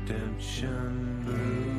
redemption blue.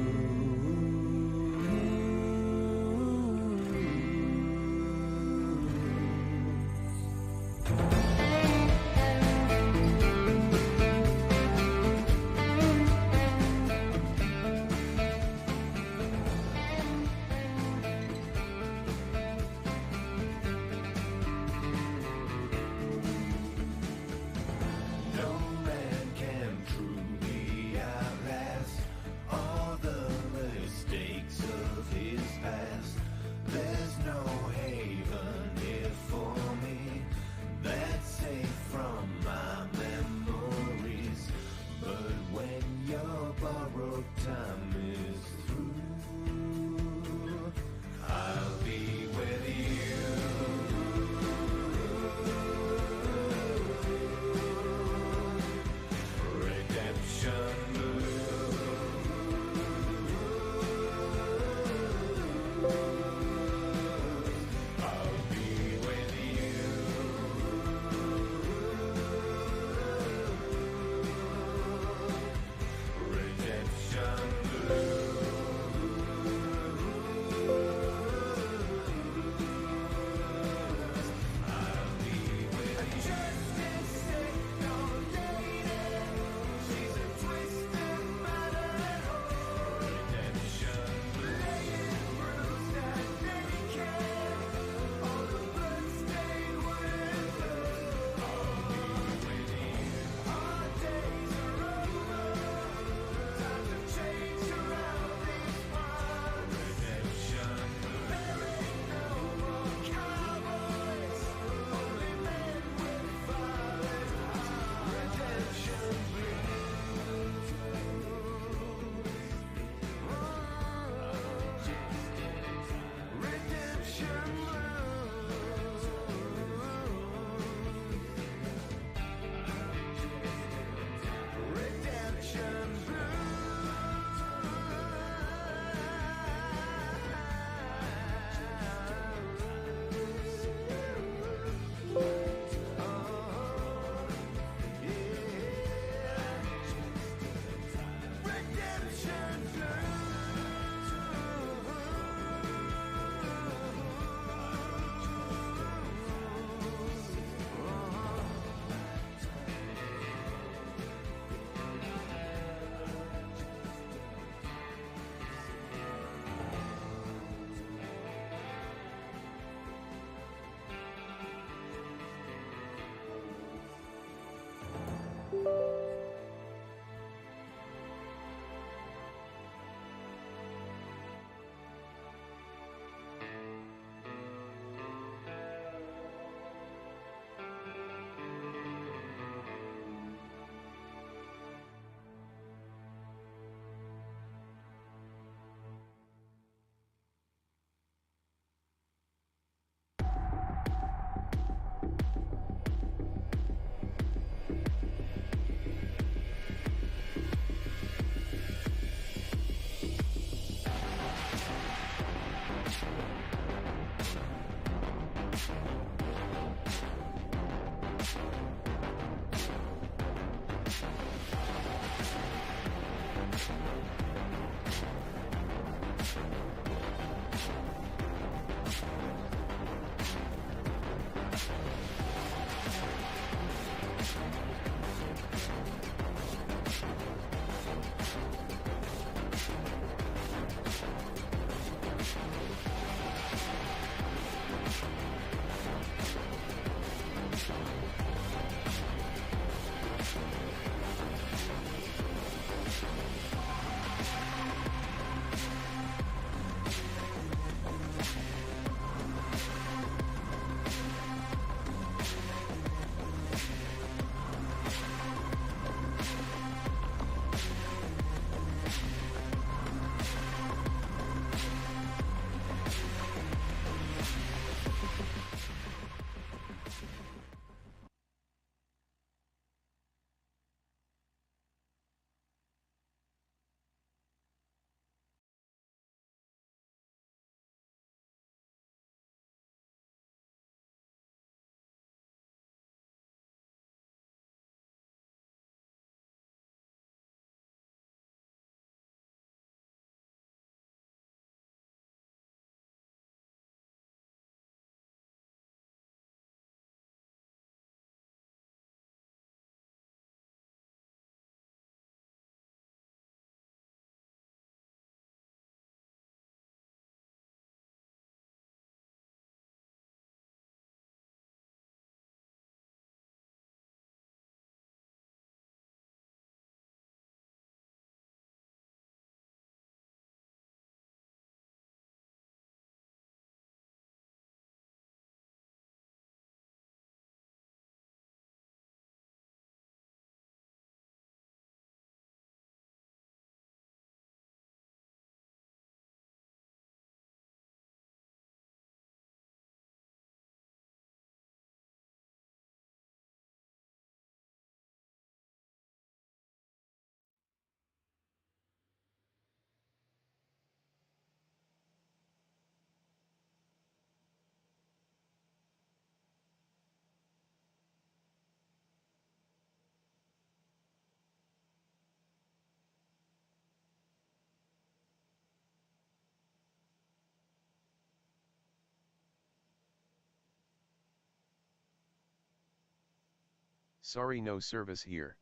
Sorry, no service here.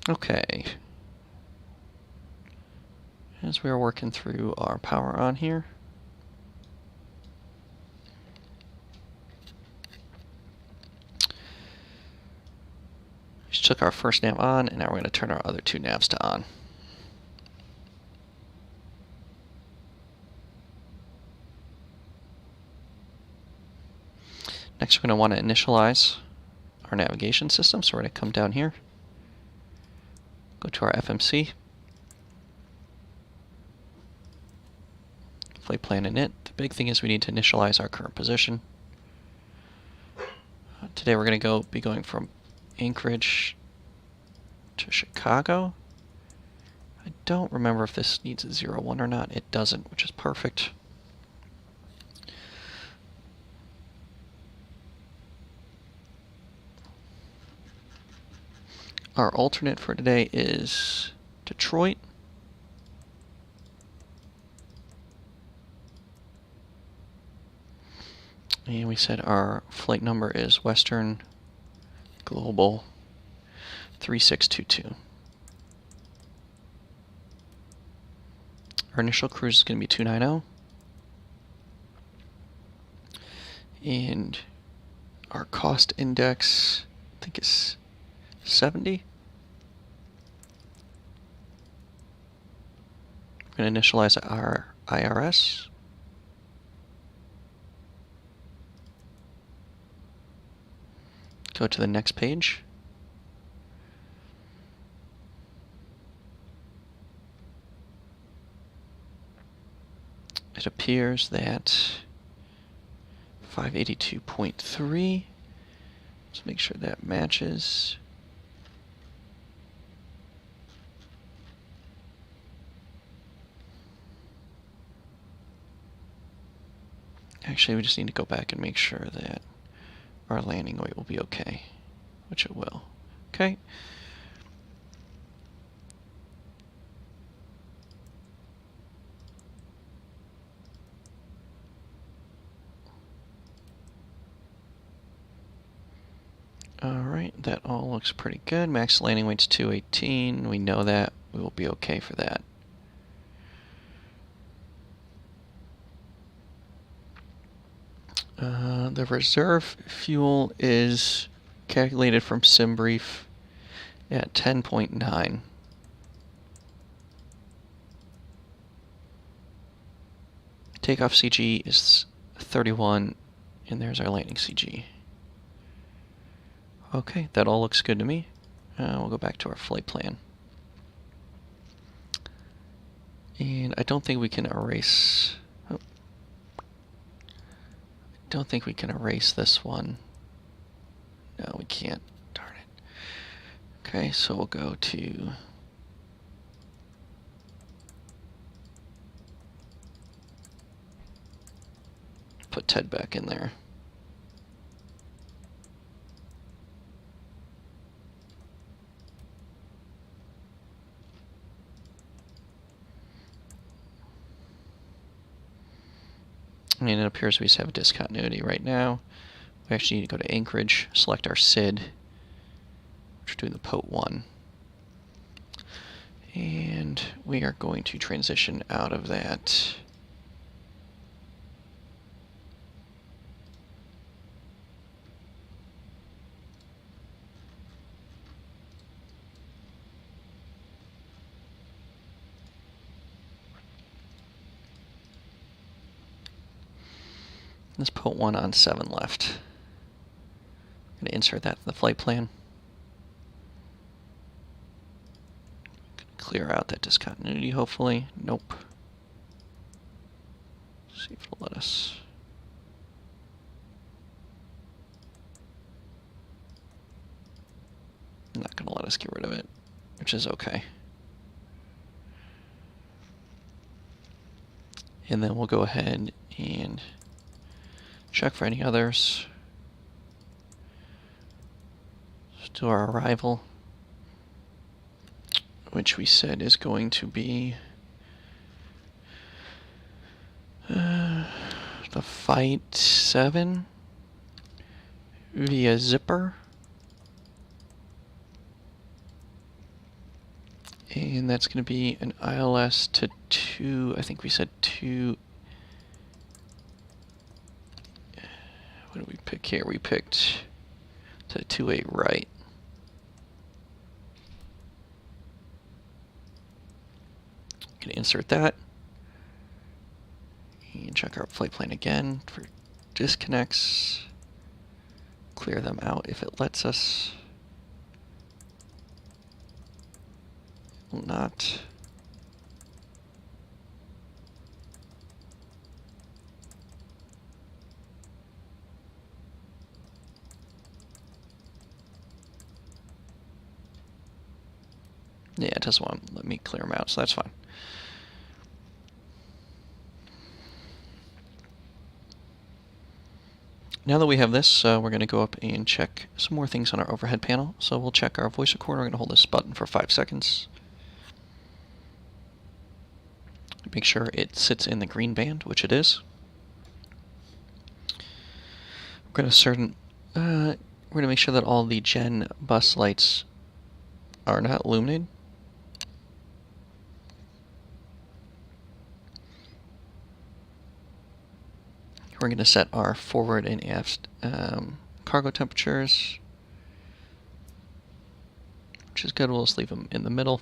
Okay. As we are working through our power on here. Just took our first nav on, and now we're going to turn our other two navs to on. Next, we're going to want to initialize our navigation system, so we're going to come down here, go to our FMC, flight plan init. The big thing is we need to initialize our current position. Today we're going to be going from Anchorage to Chicago. I don't remember if this needs a 0-1 or not. It doesn't, which is perfect. Our alternate for today is Detroit. And we said our flight number is Western Global 3622. Our initial cruise is going to be 290. And our cost index, I think, is 70. We're going to initialize our IRS. Go to the next page. It appears that 582.3. Let's make sure that matches. Actually, we just need to go back and make sure that our landing weight will be okay, which it will. Okay. Alright, that all looks pretty good. Max landing weight's 218. We know that. We will be okay for that. The reserve fuel is calculated from SimBrief at 10.9. Takeoff CG is 31, and there's our landing CG. Okay, that all looks good to me. We'll go back to our flight plan. And I don't think we can erase... Oh. I don't think we can erase this one. No, we can't. Darn it. Okay, so we'll go to... Put Ted back in there. And it appears we just have a discontinuity right now. We actually need to go to Anchorage, select our SID, which we're doing the POT 1. And we are going to transition out of that. Let's put 1 on 7 left. I'm going to insert that in the flight plan. Clear out that discontinuity, hopefully. Nope. See if it'll let us. Not going to let us get rid of it, which is okay. And then we'll go ahead and check for any others. Let's do our arrival, which we said is going to be the Fight 7 via Zipper. And that's going to be an ILS to 2, I think we said 2. What did we pick here? We picked to 2-8 right. Going to insert that. And check our flight plan again for disconnects. Clear them out if it lets us. Will not. Yeah, it doesn't want to let me clear them out, so that's fine. Now that we have this, we're going to go up and check some more things on our overhead panel. So we'll check our voice recorder. We're going to hold this button for 5 seconds. Make sure it sits in the green band, which it is. We're going to make sure that all the gen bus lights are not illuminated. We're going to set our forward and aft cargo temperatures, which is good. We'll just leave them in the middle.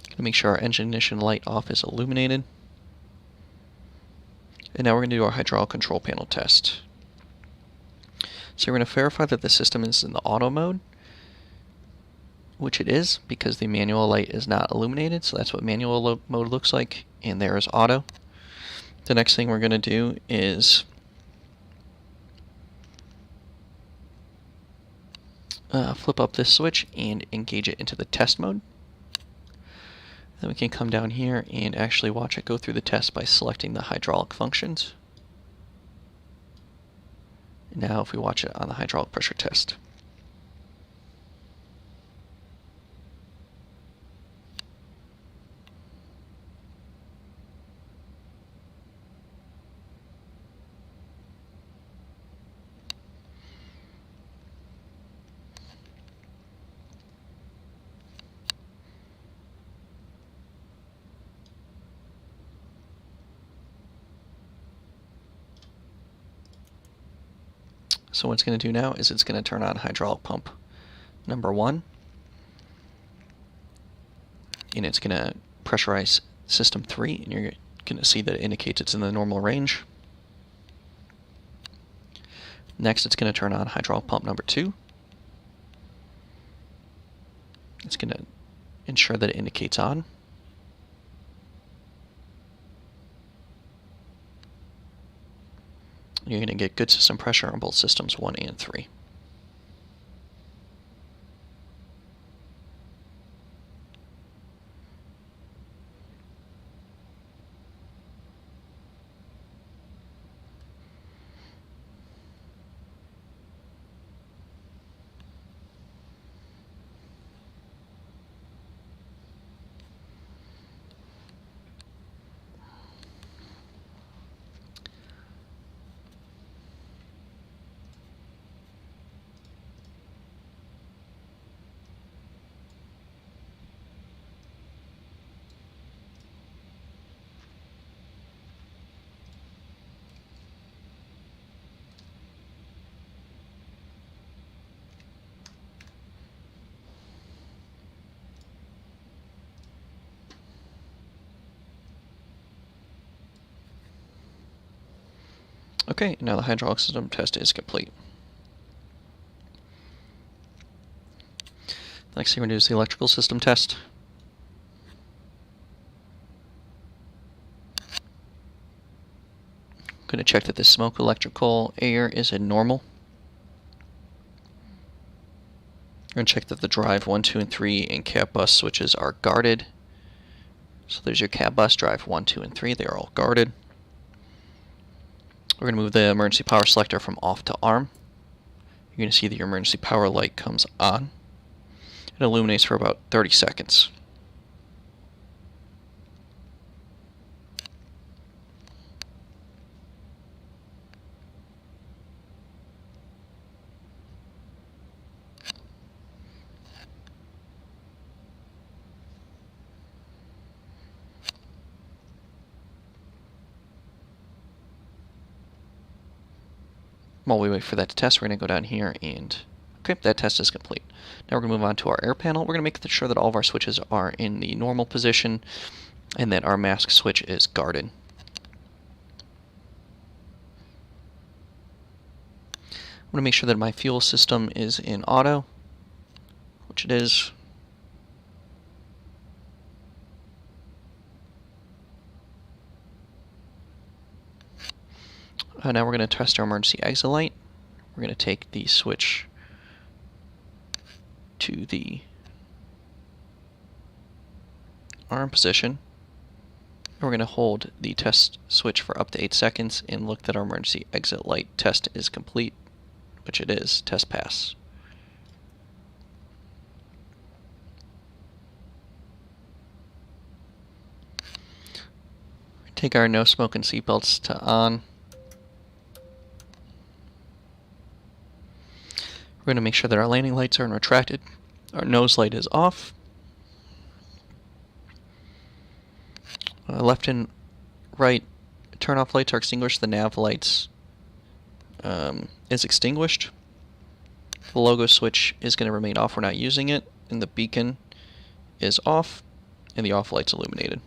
Going to make sure our engine ignition light off is illuminated. And now we're going to do our hydraulic control panel test. So we're going to verify that the system is in the auto mode, which it is because the manual light is not illuminated. So that's what manual mode looks like, and there is auto. The next thing we're going to do is flip up this switch and engage it into the test mode. Then we can come down here and actually watch it go through the test by selecting the hydraulic functions. Now if we watch it on the hydraulic pressure test. So what it's going to do now is it's going to turn on hydraulic pump number 1. And it's going to pressurize system 3, and you're going to see that it indicates it's in the normal range. Next, it's going to turn on hydraulic pump number 2. It's going to ensure that it indicates on. You're going to get good system pressure on both systems 1 and 3. Okay, now the hydraulic system test is complete. Next thing we're going to do is the electrical system test. I'm going to check that the smoke electrical air is in normal. We're going to check that the drive 1, 2, and 3 and cab bus switches are guarded. So there's your cab bus, drive 1, 2, and 3. They are all guarded. We're going to move the emergency power selector from off to arm. You're going to see that your emergency power light comes on. It illuminates for about 30 seconds. While we wait for that to test, we're going to go down here and, okay, that test is complete. Now we're going to move on to our air panel. We're going to make sure that all of our switches are in the normal position and that our mask switch is guarded. I'm going to make sure that my fuel system is in auto, which it is. Now we're going to test our emergency exit light. We're going to take the switch to the arm position. We're going to hold the test switch for up to 8 seconds and look that our emergency exit light test is complete, which it is. Test pass. Take our no smoking seatbelts to on. We're going to make sure that our landing lights are retracted. Our nose light is off. Left and right turn-off lights are extinguished. The nav lights is extinguished. The logo switch is going to remain off. We're not using it. And the beacon is off. And the off light's illuminated.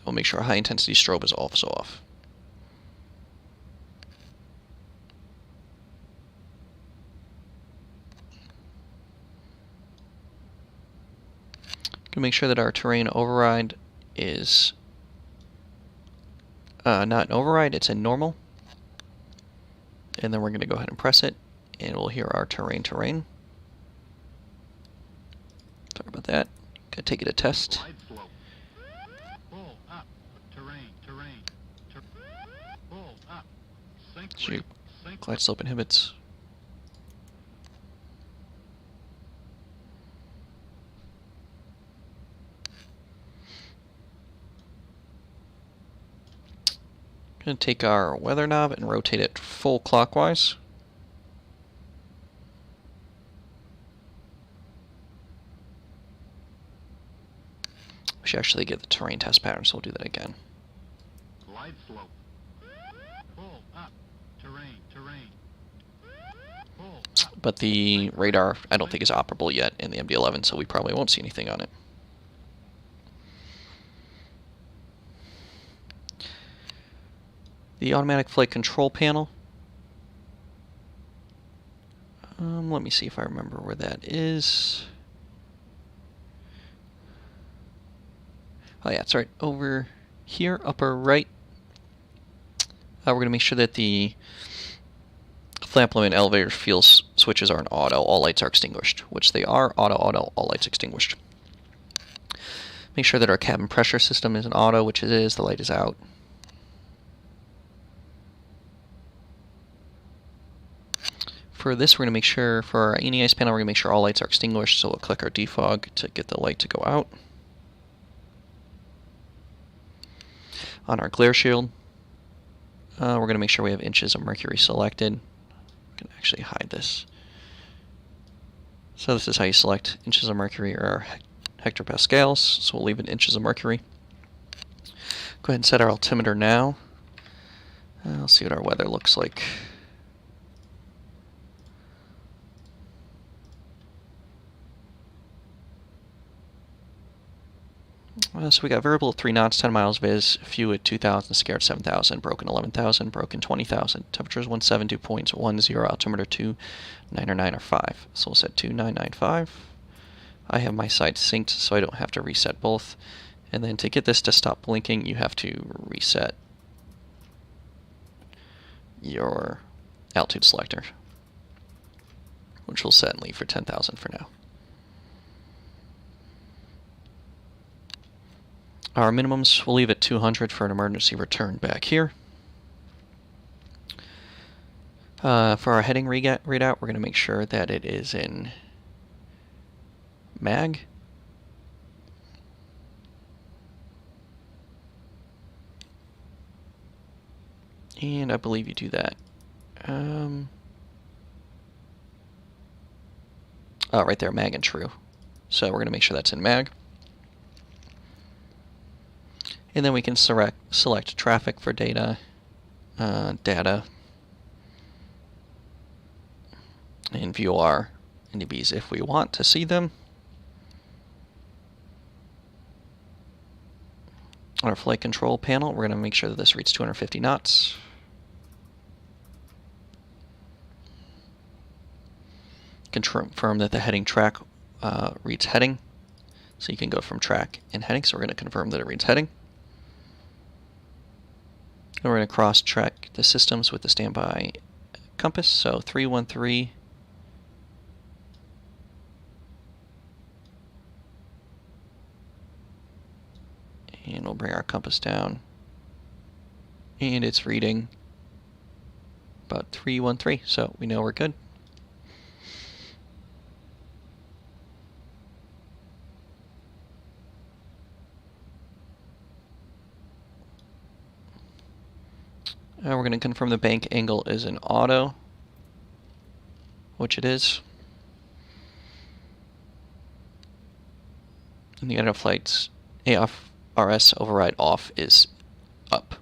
We'll make sure our high-intensity strobe is also off. Gonna make sure that our terrain override is not an override, it's a normal. And then we're going to go ahead and press it, and we'll hear our terrain. Sorry about that. Gotta take it to test. Shoot. Glide slope inhibits. Going to take our weather knob and rotate it full clockwise. We should actually get the terrain test pattern, so we'll do that again. Glide slope. Pull up. Terrain. Pull up. But the radar, I don't think, is operable yet in the MD-11, so we probably won't see anything on it. The automatic flight control panel. Let me see if I remember where that is. Oh yeah, it's right over here, upper right. We're going to make sure that the flap limit elevator fuel switches are in auto. All lights are extinguished, which they are. Auto, all lights extinguished. Make sure that our cabin pressure system is in auto, which it is. The light is out. For this, we're going to make sure, for our anti-ice panel, we're going to make sure all lights are extinguished, so we'll click our defog to get the light to go out. On our glare shield, we're going to make sure we have inches of mercury selected. I can actually hide this. So this is how you select inches of mercury or hectopascals, so we'll leave it inches of mercury. Go ahead and set our altimeter now. I'll see what our weather looks like. So we got variable at 3 knots, 10 miles viz, few at 2,000, scared 7,000, broken 11,000, broken 20,000. Temperatures 172.10, altimeter 299 or 5. So we'll set 2995. I have my sides synced so I don't have to reset both. And then to get this to stop blinking, you have to reset your altitude selector, which we'll set and leave for 10,000 for now. Our minimums, we'll leave at 200 for an emergency return back here. For our heading readout, we're going to make sure that it is in mag. And I believe you do that. Oh, right there, mag and true. So we're going to make sure that's in mag. And then we can select traffic for data. data and view our NDBs if we want to see them. On our flight control panel, we're going to make sure that this reads 250 knots. Confirm that the heading track reads heading. So you can go from track and heading. So we're going to confirm that it reads heading. And we're going to cross-track the systems with the standby compass. So 313. And we'll bring our compass down. And it's reading about 313. So we know we're good. We're going to confirm the bank angle is an auto, which it is. And the end of flight's AFRS override off is up.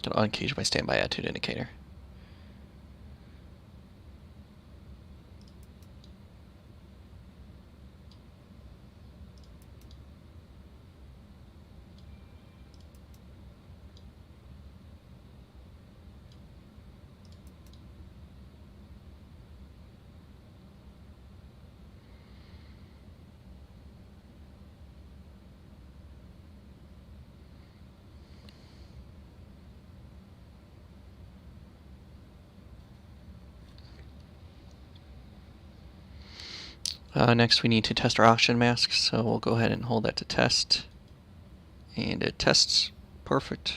Can uncage my standby attitude indicator. Next we need to test our oxygen mask, so we'll go ahead and hold that to test. And it tests perfect.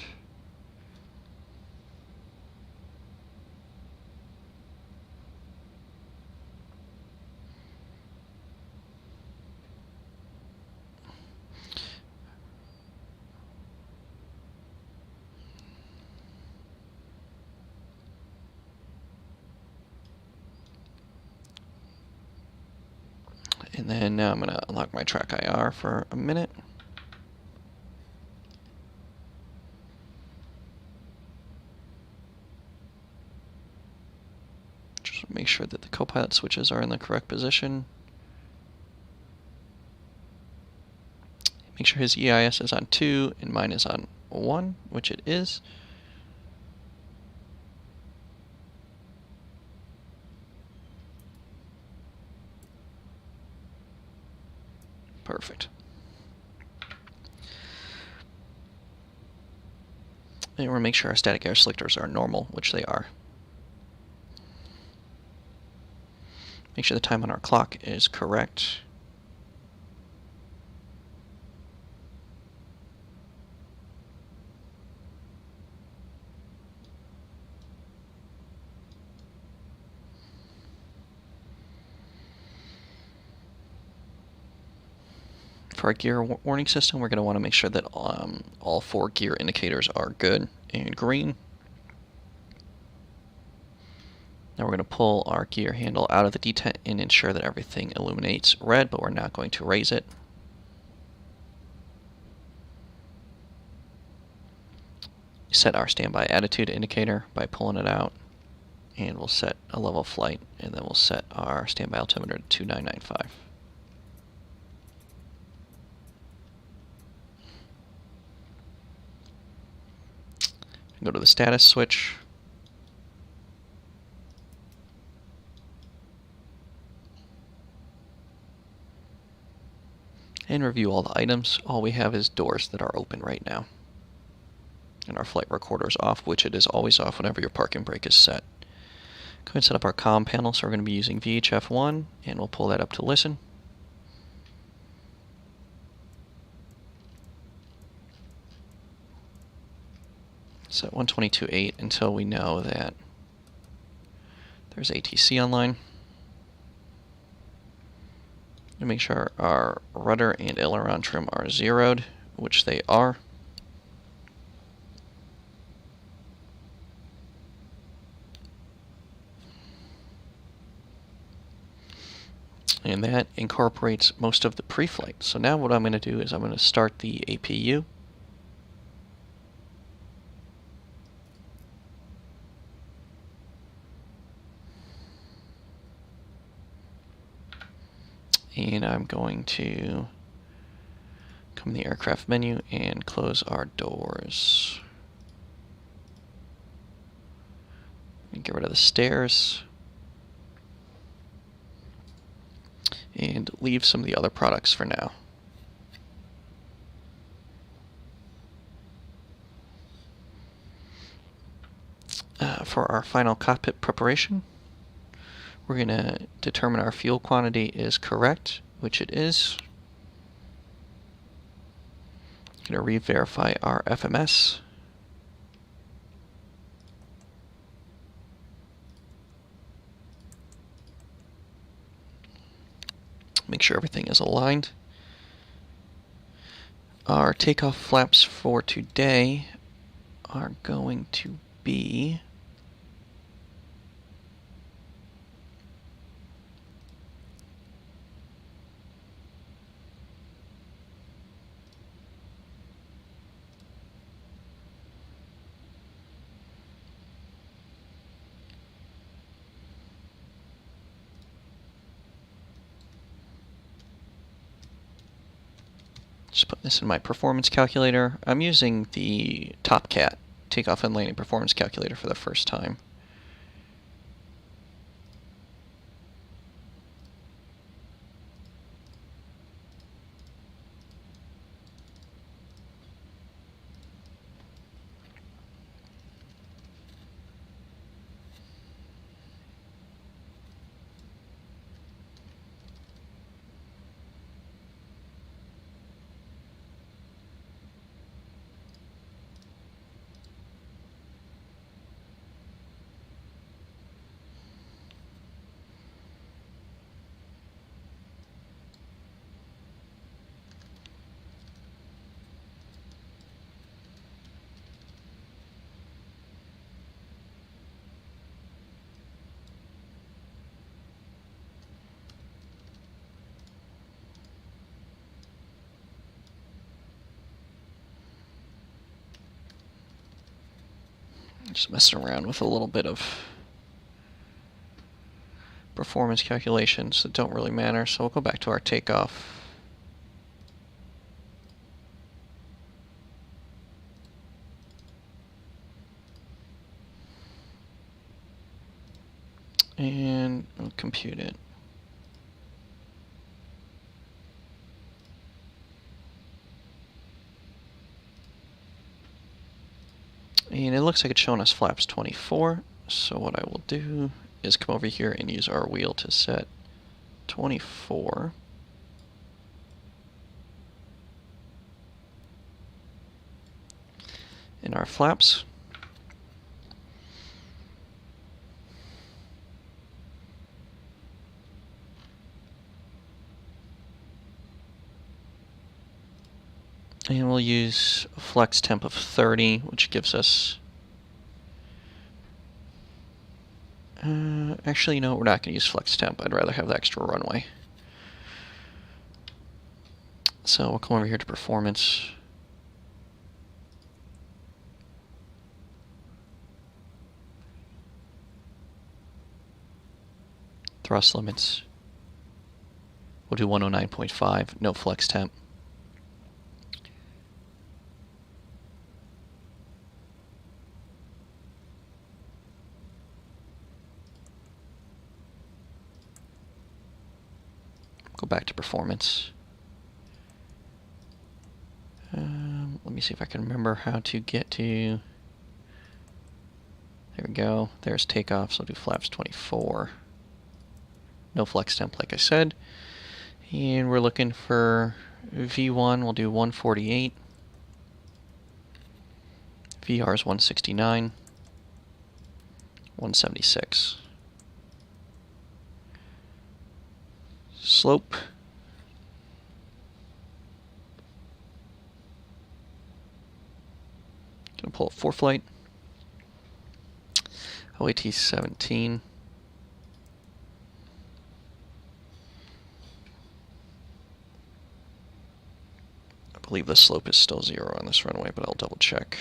And then now I'm going to unlock my track IR for a minute. Just make sure that the copilot switches are in the correct position. Make sure his EIS is on 2 and mine is on 1, which it is. Perfect. And we'll make sure our static air selectors are normal, which they are. Make sure the time on our clock is correct. For our gear warning system, we're going to want to make sure that all 4 gear indicators are good and green. Now we're going to pull our gear handle out of the detent and ensure that everything illuminates red, but we're not going to raise it. Set our standby attitude indicator by pulling it out, and we'll set a level of flight, and then we'll set our standby altimeter to 2995. Go to the status switch. And review all the items. All we have is doors that are open right now. And our flight recorder is off, which it is always off whenever your parking brake is set. Go ahead and set up our comm panel. So we're going to be using VHF1, and we'll pull that up to listen. Set 122.8 until we know that there's ATC online. And make sure our rudder and aileron trim are zeroed, which they are. And that incorporates most of the pre-flight. So now what I'm going to do is I'm going to start the APU. And I'm going to come in the aircraft menu and close our doors. Get rid of the stairs. And leave some of the other products for now. For our final cockpit preparation, we're going to determine our fuel quantity is correct, which it is. Going to re-verify our FMS. Make sure everything is aligned. Our takeoff flaps for today are going to be just putting this in my performance calculator. I'm using the TopCat takeoff and landing performance calculator for the first time. Just messing around with a little bit of performance calculations that don't really matter, so we'll go back to our takeoff. And we'll compute it. And it looks like it's showing us flaps 24, so what I will do is come over here and use our wheel to set 24. In our flaps. And we'll use a flex temp of 30, which gives us... actually, no, we're not going to use flex temp. I'd rather have the extra runway. So we'll come over here to performance. Thrust limits. We'll do 109.5, no flex temp. Go back to performance. Let me see if I can remember how to get to... There we go. There's takeoff, so I'll do flaps 24. No flex temp, like I said. And we're looking for V1, we'll do 148. VR is 169. 176. Slope. Gonna pull up for flight. OAT 17. believe the slope is still 0 on this runway, but I'll double check.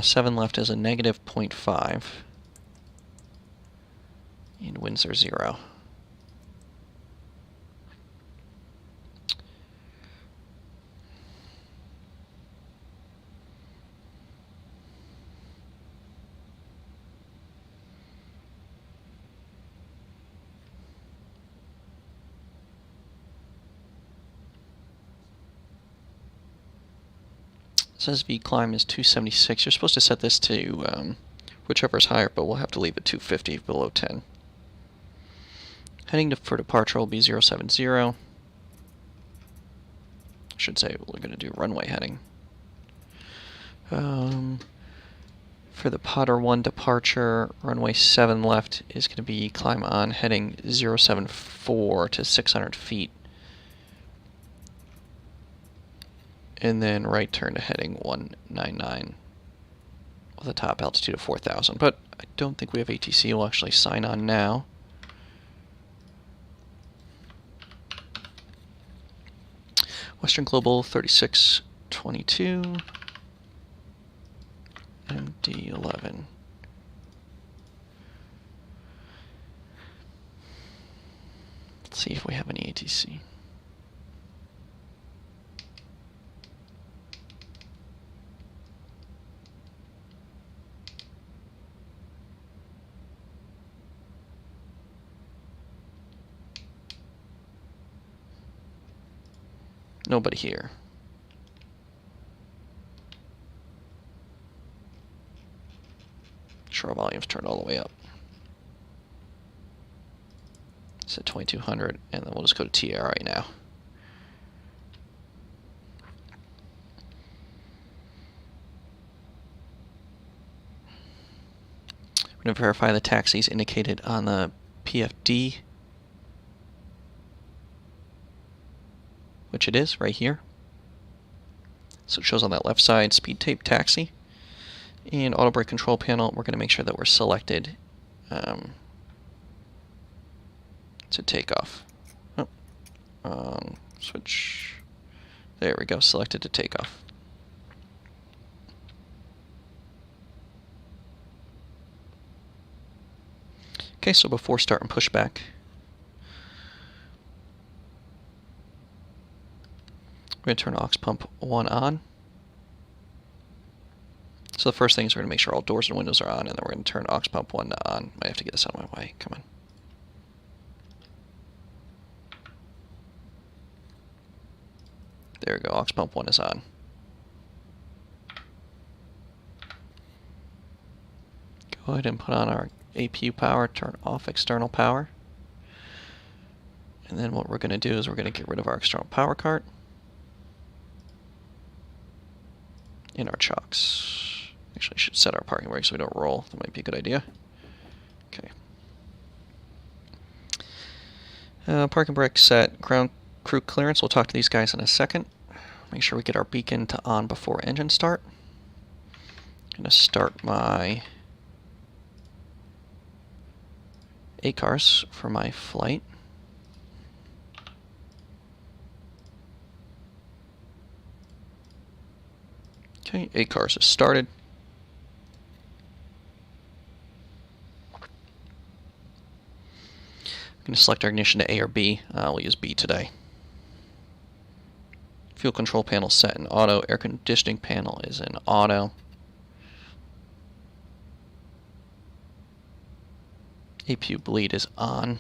Seven left is a negative 0.5. And winds are 0. It says V climb is 276. You're supposed to set this to whichever is higher, but we'll have to leave it 250 below 10. Heading for departure will be 070. I should say we're going to do runway heading. For the Potter 1 departure, runway 7 left is going to be climb on heading 074 to 600 feet. And then right turn to heading 199 with a top altitude of 4,000. But I don't think we have ATC. We'll actually sign on now. Western Global 3622. MD-11. Let's see if we have any ATC. Nobody here. Sure, volume's turned all the way up. It's at 2200, and then we'll just go to TRA now. We're going to verify the taxis indicated on the PFD, which it is right here. So it shows on that left side, speed tape taxi. And auto brake control panel, we're going to make sure that we're selected to take off. Oh, switch. There we go, selected to take off. Okay, so before starting pushback, we're going to turn aux pump 1 on. So the first thing is we're going to make sure all doors and windows are on, and then we're going to turn aux pump 1 on. Might have to get this out of my way. Come on. There we go. Aux pump 1 is on. Go ahead and put on our APU power, turn off external power. And then what we're going to do is we're going to get rid of our external power cart and our chocks. Actually, I should set our parking brake so we don't roll. That might be a good idea. Okay. Parking brake set. Ground crew clearance. We'll talk to these guys in a second. Make sure we get our beacon to on before engine start. I'm going to start my ACARS for my flight. Okay, ACARS is started. I'm going to select our ignition to A or B. We'll use B today. Fuel control panel set in auto. Air conditioning panel is in auto. APU bleed is on.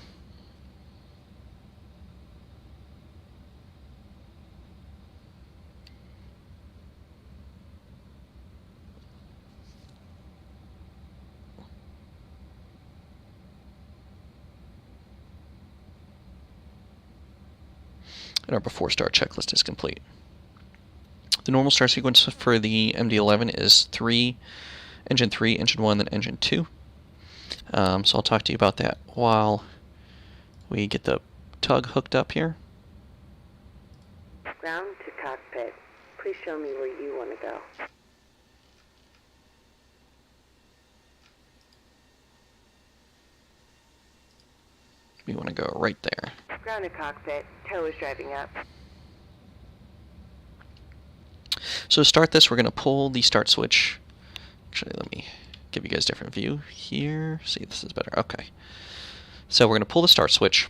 And our before start checklist is complete. The normal start sequence for the MD-11 is engine 3, engine 1, then engine 2. So I'll talk to you about that while we get the tug hooked up here. Ground to cockpit. Please show me where you want to go. We want to go right there. Ground to cockpit. Tow is driving up. So to start this, we're going to pull the start switch. Actually, let me give you guys a different view here. See if this is better. Okay. So we're going to pull the start switch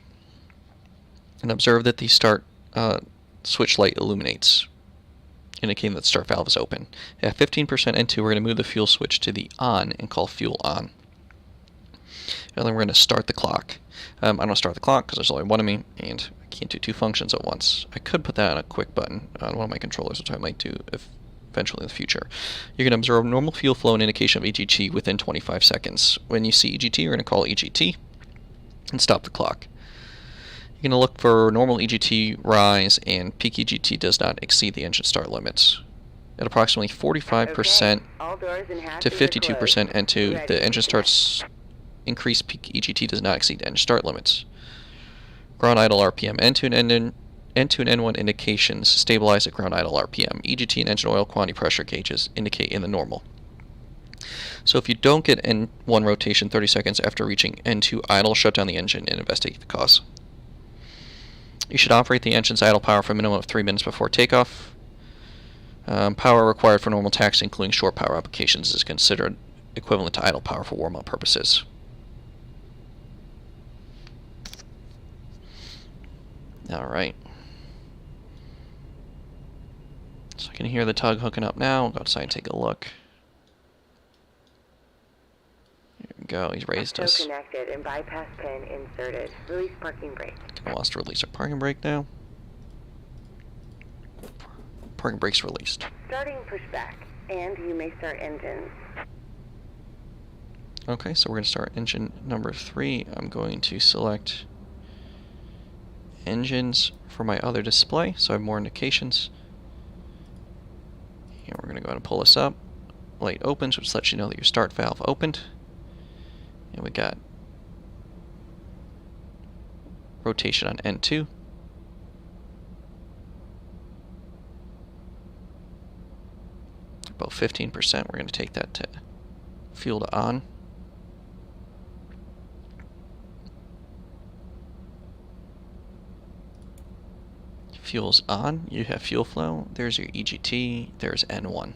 and observe that the start switch light illuminates, indicating that the start valve is open. At 15% N2, we're going to move the fuel switch to the on and call fuel on. And then we're going to start the clock. I don't start the clock because there's only one of me, and I can't do two functions at once. I could put that on a quick button on one of my controllers, which I might do eventually in the future. You're going to observe normal fuel flow and indication of EGT within 25 seconds. When you see EGT, you're going to call EGT and stop the clock. You're going to look for normal EGT rise, and peak EGT does not exceed the engine start limits. At approximately 45% to 52% N2, the engine starts increase. Peak EGT does not exceed engine start limits. Ground idle RPM. N2 and N1 indications stabilize at ground idle RPM. EGT and engine oil quantity pressure gauges indicate in the normal. So if you don't get N1 rotation 30 seconds after reaching N2 idle, shut down the engine and investigate the cause. You should operate the engine's idle power for a minimum of 3 minutes before takeoff. Power required for normal taxi, including short power applications, is considered equivalent to idle power for warm-up purposes. Alright. So I can hear the tug hooking up now. We'll go outside and take a look. Here we go. He's raised us. Connected and bypass pin inserted. Release parking brake. I wants to release our parking brake now. Parking brake's released. Starting pushback, and you may start engines. Okay, so we're going to start engine number 3. I'm going to select engines for my other display, so I have more indications. And we're going to go ahead and pull this up. Light opens, which lets you know that your start valve opened. And we got rotation on N2. About 15%. We're going to take that to fuel to on. Fuel's on, you have fuel flow, there's your EGT, there's N1.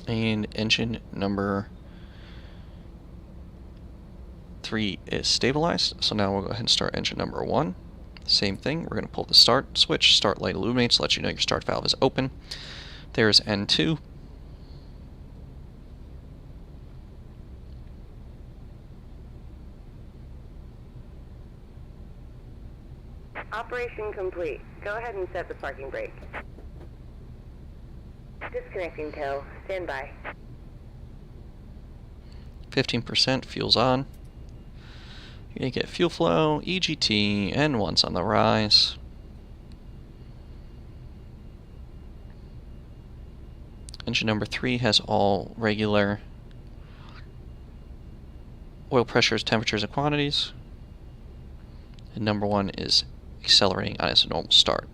And engine number 3 is stabilized. So now we'll go ahead and start engine number 1. Same thing, we're going to pull the start switch. Start light illuminates to let you know your start valve is open. There's N2. Operation complete. Go ahead and set the parking brake. Disconnecting tow. Stand by. 15%, fuel's on. You're going to get fuel flow, EGT, N1's on the rise. Engine number 3 has all regular oil pressures, temperatures, and quantities. And number 1 is accelerating on its normal start.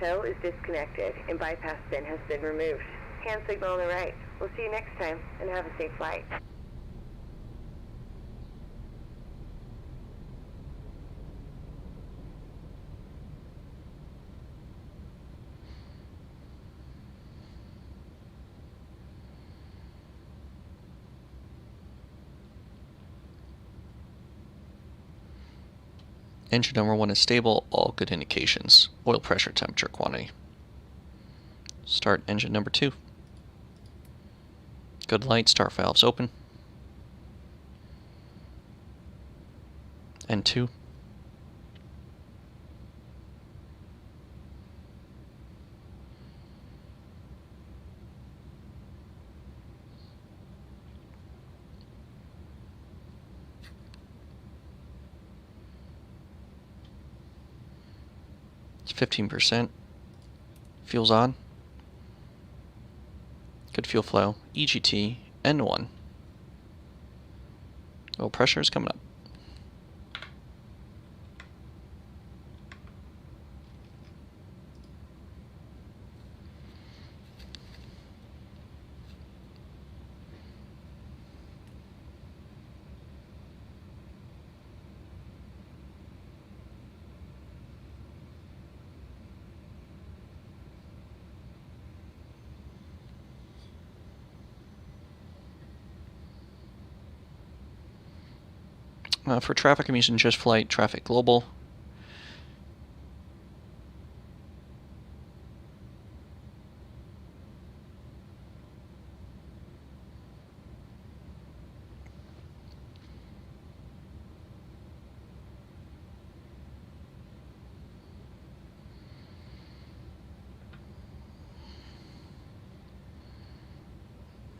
Tow is disconnected and bypass bin has been removed. Hand signal on the right. We'll see you next time and have a safe flight. Engine number 1 is stable, all good indications. Oil pressure, temperature, quantity. Start engine number 2. Good light, start valves open. N2. It's 15%. Fuel's on. Good fuel flow. EGT, N1. Oil pressure is coming up. For traffic, I'm using just flight traffic global.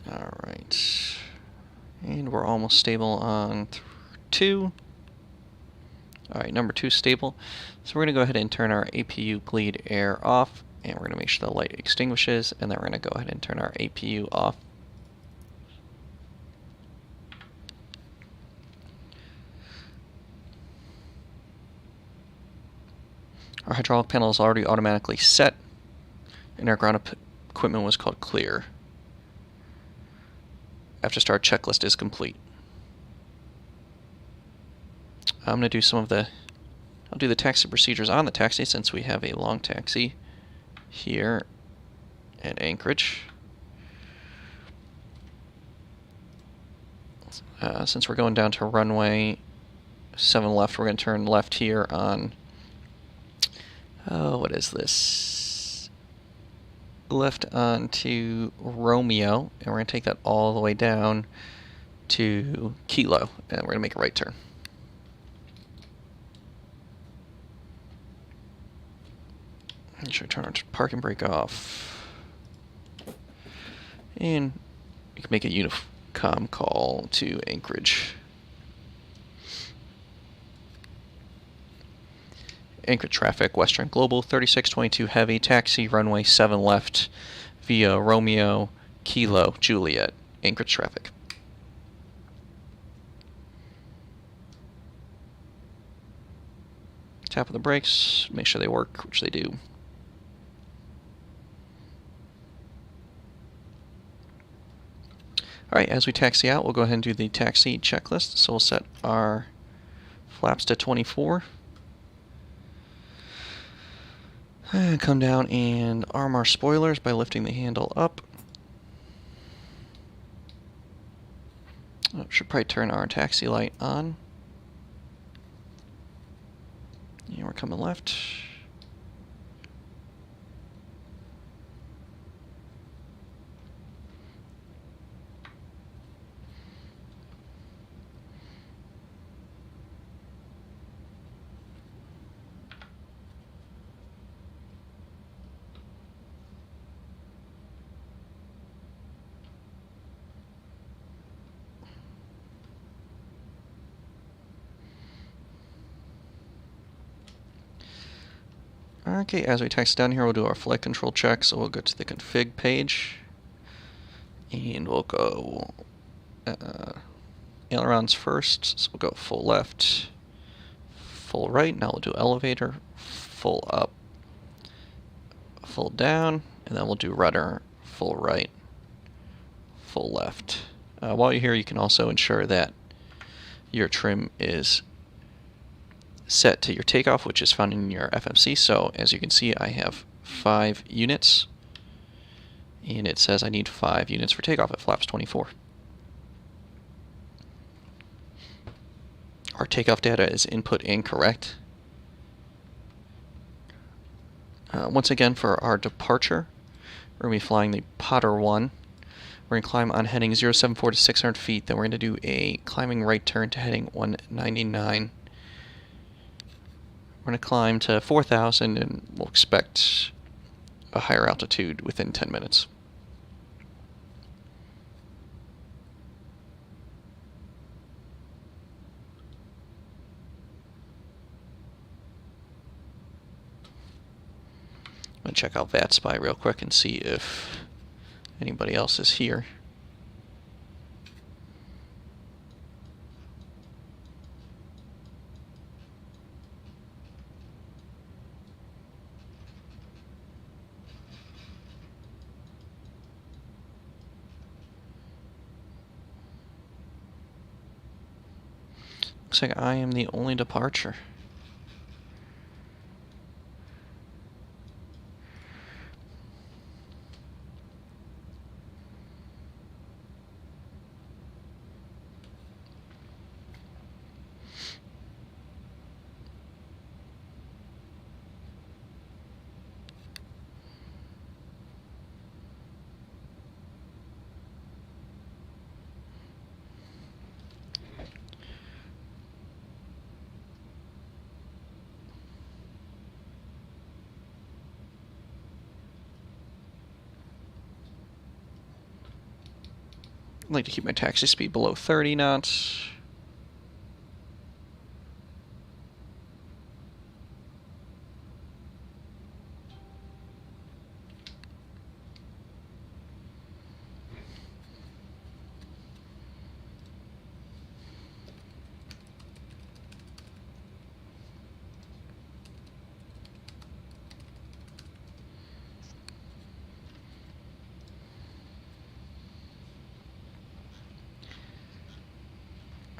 All right, and we're almost stable on 2. All right, number 2 stable. So we're going to go ahead and turn our APU bleed air off, and we're going to make sure the light extinguishes, and then we're going to go ahead and turn our APU off. Our hydraulic panel is already automatically set, and our ground equipment was called clear. After start checklist is complete. I'm going to do I'll do the taxi procedures on the taxi since we have a long taxi here at Anchorage. Since we're going down to runway 7 left, we're going to turn left here on, what is this? Left onto Romeo, and we're going to take that all the way down to Kilo, and we're going to make a right turn. Make sure to turn our parking brake off. And we can make a Unicom call to Anchorage. Anchorage traffic, Western Global, 3622 heavy, taxi, runway 7 left, via Romeo, Kilo, Juliet. Anchorage traffic. Tap of the brakes, make sure they work, which they do. Alright, as we taxi out, we'll go ahead and do the taxi checklist. So we'll set our flaps to 24. And come down and arm our spoilers by lifting the handle up. Should probably turn our taxi light on. And we're coming left. Okay, as we text down here, we'll do our flight control check. So we'll go to the config page, and we'll go ailerons first. So we'll go full left, full right. Now we'll do elevator, full up, full down, and then we'll do rudder, full right, full left. While you're here, you can also ensure that your trim is set to your takeoff, which is found in your FMC. So as you can see, I have 5 units, and it says I need 5 units for takeoff at flaps 24. Our takeoff data is input incorrect. Once again, for our departure, we're going to be flying the Potter 1. We're going to climb on heading 074 to 600 feet. Then we're going to do a climbing right turn to heading 199. We're going to climb to 4,000, and we'll expect a higher altitude within 10 minutes. I'm going to check out VATSIM real quick and see if anybody else is here. Looks like I am the only departure. I'd like to keep my taxi speed below 30 knots.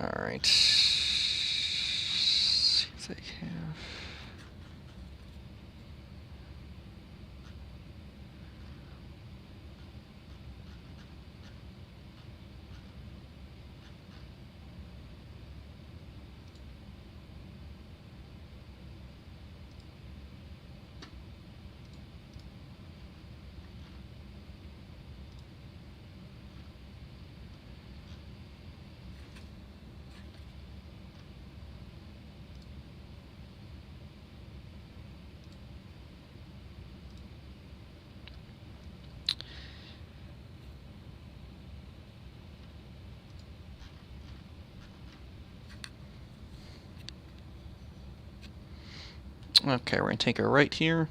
Alright. See if they have. Okay, we're going to take a right here.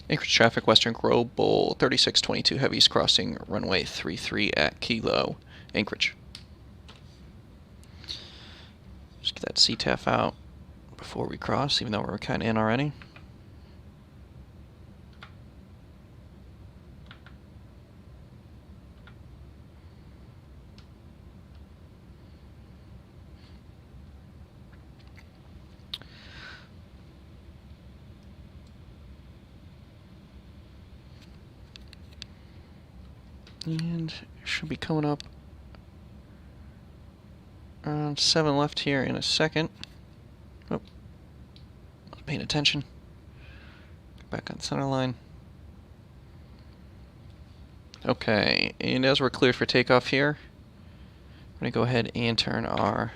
Anchorage traffic, Western Global 3622 Heavies crossing runway 33 at Kilo, Anchorage. Just get that CTAF out before we cross, even though we're kind of in already. And should be coming up around 7 left here in a second. Oh, not paying attention. Back on center line. Okay, and as we're cleared for takeoff here, we're going to go ahead and turn our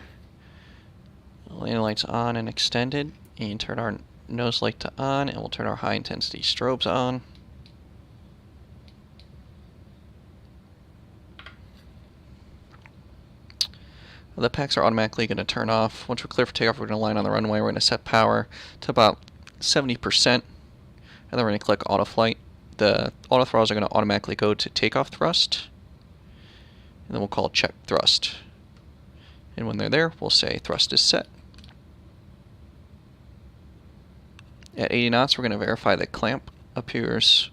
landing lights on and extended, and turn our nose light to on, and we'll turn our high intensity strobes on. The PACs are automatically going to turn off. Once we're clear for takeoff, we're going to line on the runway. We're going to set power to about 70%, and then we're going to click auto flight. The auto throttles are going to automatically go to takeoff thrust, and then we'll call check thrust. And when they're there, we'll say thrust is set. At 80 knots, we're going to verify that clamp appears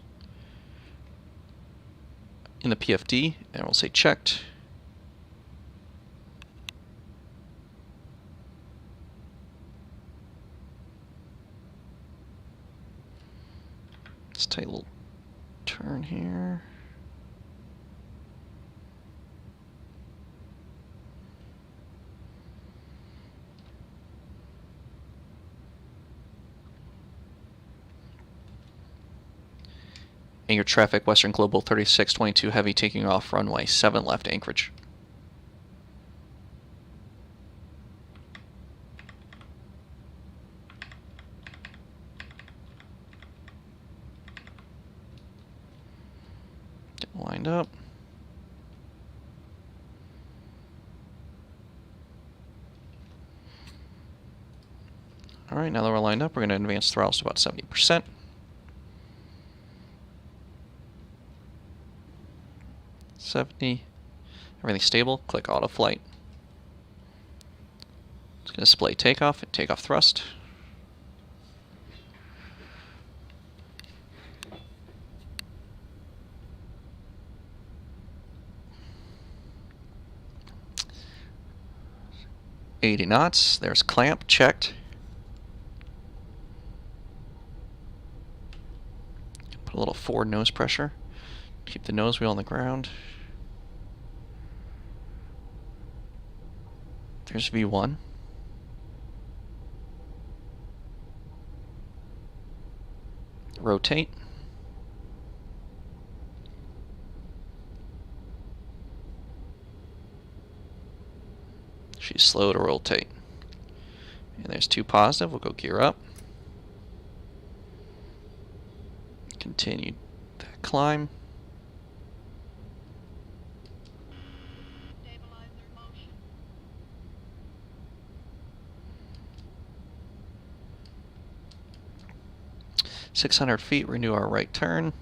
in the PFD, and we'll say checked. Let's take a little turn here. Anchor traffic, Western Global 3622 Heavy, taking off runway 7 left anchorage. Get lined up. Alright, now that we're lined up, we're going to advance throttles to about 70%. Everything's stable. Click auto flight. It's going to display takeoff and takeoff thrust. .80 knots. There's clamp checked. Put a little forward nose pressure. Keep the nose wheel on the ground. There's V1. Rotate. She's slow to rotate. And there's 2 positive. We'll go gear up. Continue that climb. Stabilizer motion. 600 feet, renew our right turn.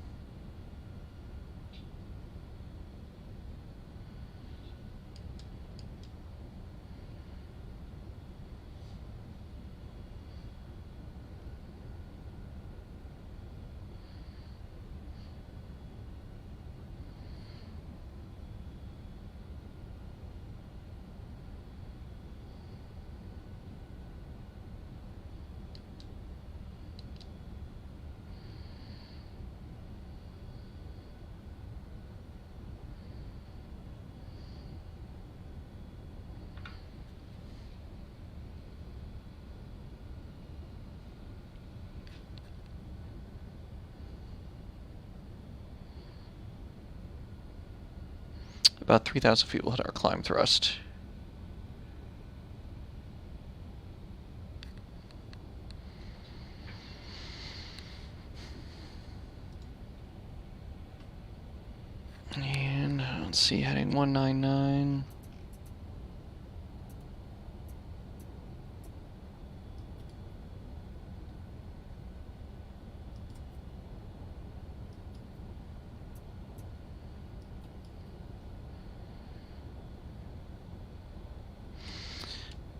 About 3,000 feet, we'll hit our climb thrust. And let's see, heading 199.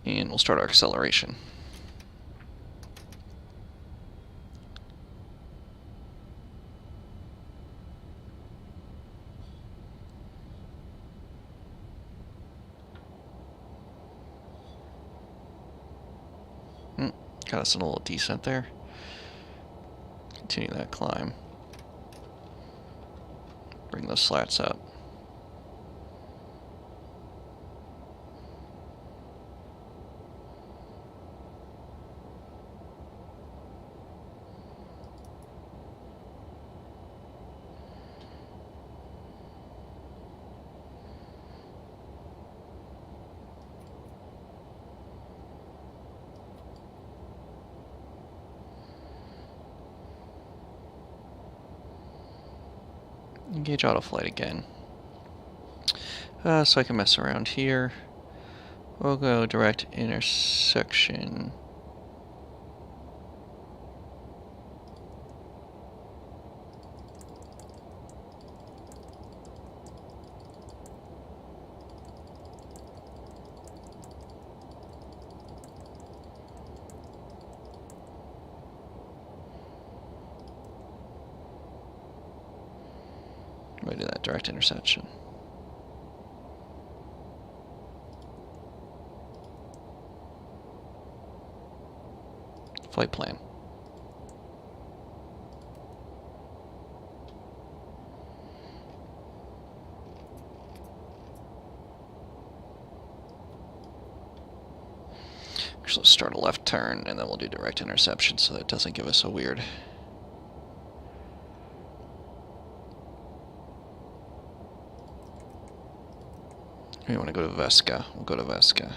And we'll start our acceleration. Got us in a little descent there. Continue that climb. Bring those slats up. Engage autoflight again. So I can mess around here. We'll go direct intersection. Right to that direct intersection. Flight plan. Actually, let's start a left turn and then we'll do direct interception so that it doesn't give us a weird. We want to go to Vesca. We'll go to Vesca.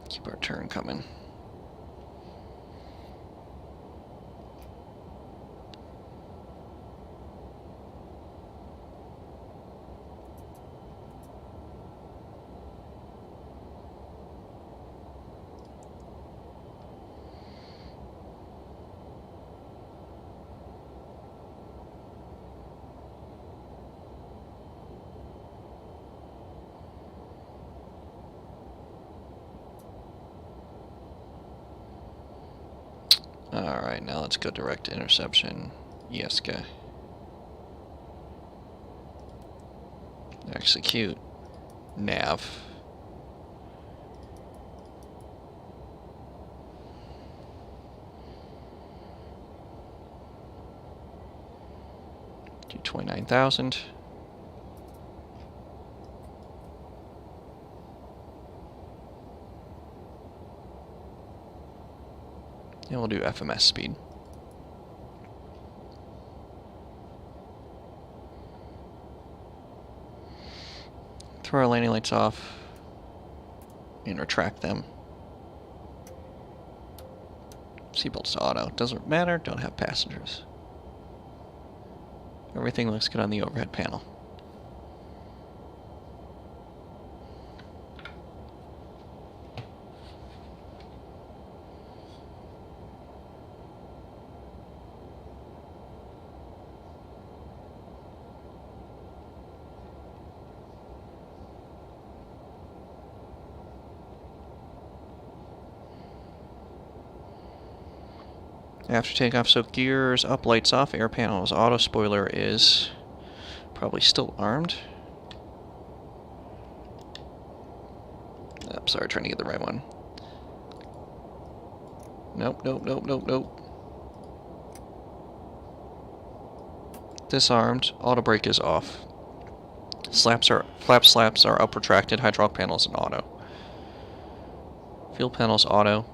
Keep our turn coming. Alright, now let's go direct interception. Yeska. Execute. Nav. Do 29,000. And we'll do FMS speed. Throw our landing lights off and retract them. Seatbelts to auto. Doesn't matter, don't have passengers. Everything looks good on the overhead panel. After takeoff, so gears up, lights off, air panels, auto spoiler is probably still armed. I'm sorry, trying to get the right one. Nope, nope, nope, nope, nope. Disarmed, auto brake is off. Flap slaps are up retracted, hydraulic panels and auto. Fuel panels auto.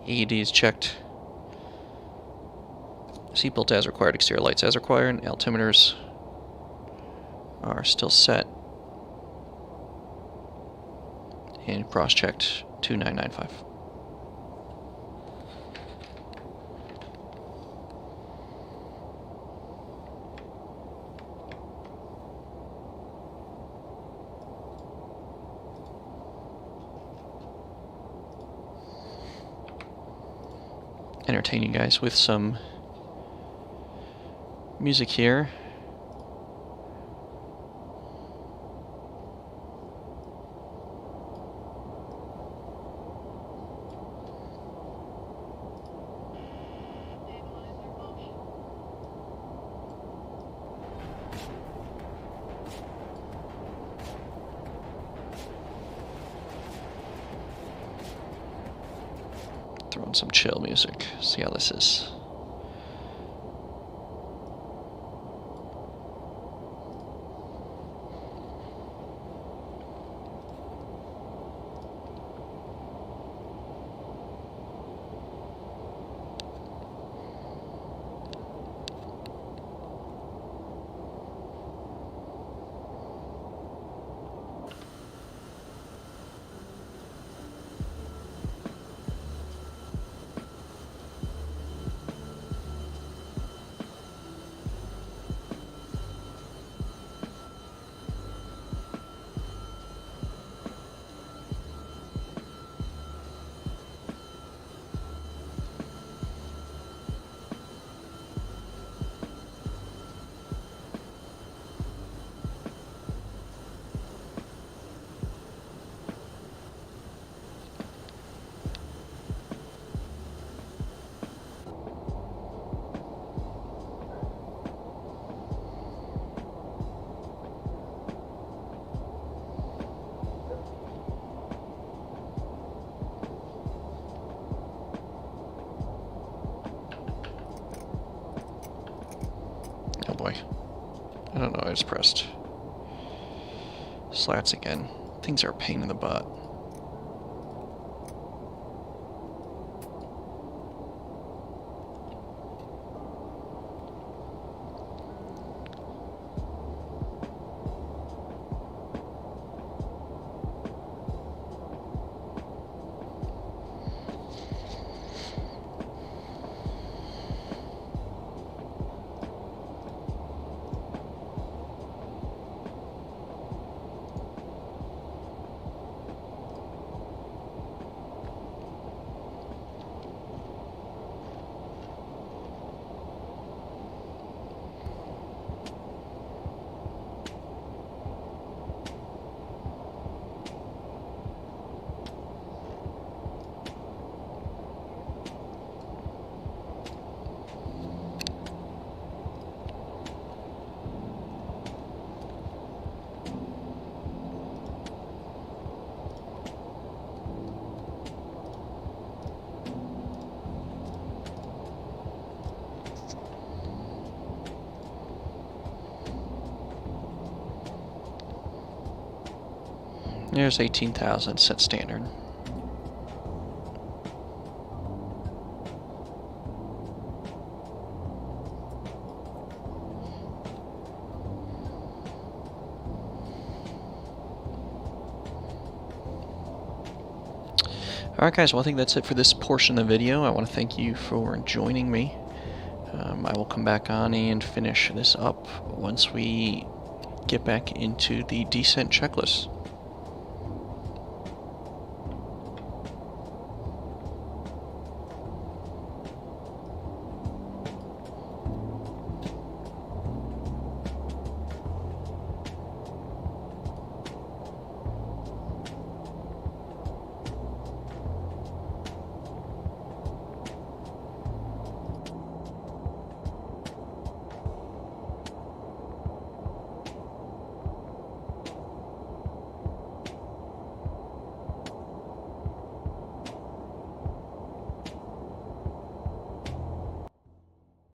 AED is checked. Seatbelt as required, exterior lights as required, altimeters are still set. And cross-checked 2995. Entertain you guys with some music here. Throw in some chill music. See how this is. boy. I don't know, I just pressed slats again. Things are a pain in the butt. There's 18,000 set standard. Alright guys, well I think that's it for this portion of the video. I want to thank you for joining me. I will come back on and finish this up once we get back into the descent checklist.